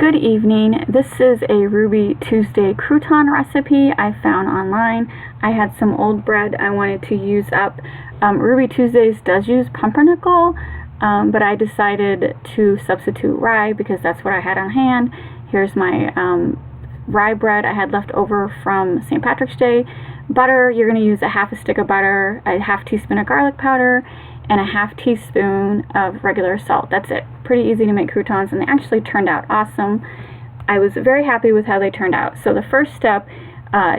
Good evening. This is a Ruby Tuesday crouton recipe I found online. I had some old bread I wanted to use up. Ruby Tuesdays does use pumpernickel, but I decided to substitute rye because that's what I had on hand. Here's my rye bread I had left over from St. Patrick's Day. Butter, you're going to use a half a stick of butter, a half teaspoon of garlic powder, and a half teaspoon of regular salt. That's it. Pretty easy to make croutons, and they actually turned out awesome. I was very happy with how they turned out. So the first step,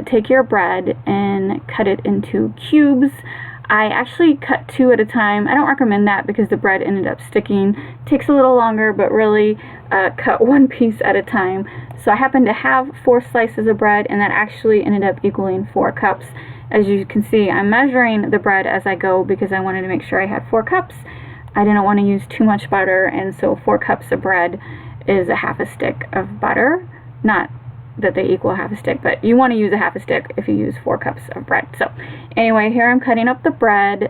take your bread and cut it into cubes. I actually cut 2 at a time. I don't recommend that because the bread ended up sticking. It takes a little longer, but really cut 1 piece at a time. So I happened to have 4 slices of bread, and that actually ended up equaling 4 cups. As you can see, I'm measuring the bread as I go because I wanted to make sure I had 4 cups. I didn't want to use too much butter, and so 4 cups of bread is a half a stick of butter. Not that they equal half a stick, but you want to use a half a stick if you use 4 cups of bread. So anyway, here I'm cutting up the bread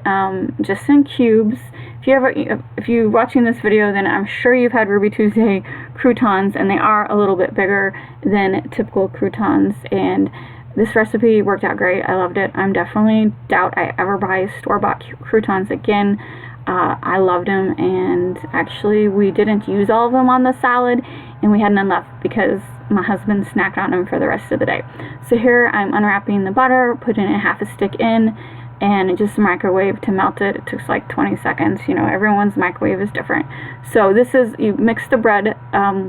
just in cubes. If you're watching this video, then I'm sure you've had Ruby Tuesday croutons, and they are a little bit bigger than typical croutons, and this recipe worked out great. I loved it. I'm definitely doubt I ever buy store-bought croutons again. I loved them, and actually we didn't use all of them on the salad, and we had none left because my husband snacked on them for the rest of the day. So here I'm unwrapping the butter, putting a half a stick in, and just microwave to melt it. It took like 20 seconds. You know, everyone's microwave is different. So this is, you mix the bread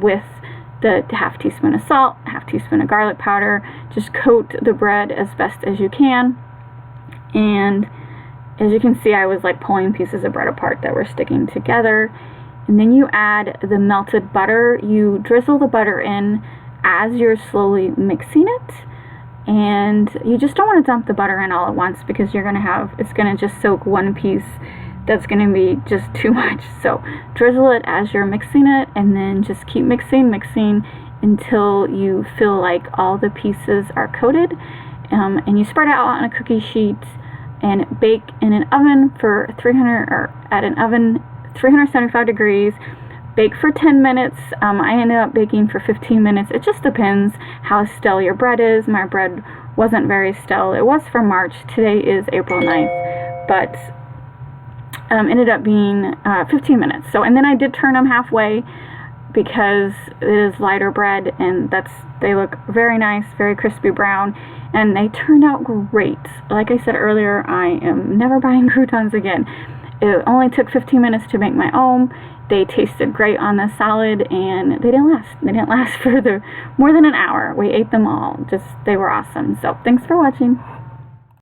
with the half teaspoon of salt, half teaspoon of garlic powder. Just coat the bread as best as you can, and as you can see, I was like pulling pieces of bread apart that were sticking together. And then you add the melted butter. You drizzle the butter in as you're slowly mixing it, and you just don't want to dump the butter in all at once because it's gonna just soak 1 piece. That's going to be just too much. So drizzle it as you're mixing it, and then just keep mixing until you feel like all the pieces are coated. And you spread it out on a cookie sheet and bake in an oven for 375 degrees. Bake for 10 minutes. I ended up baking for 15 minutes. It just depends how stale your bread is. My bread wasn't very stale. It was from March. Today is April 9th. But ended up being 15 minutes. So, and then I did turn them halfway because it is lighter bread, and they look very nice, very crispy brown, and they turned out great. Like I said earlier, I am never buying croutons again. It only took 15 minutes to make my own. They tasted great on the salad, and they didn't last. They didn't last for more than an hour. We ate them all. They were awesome. So thanks for watching.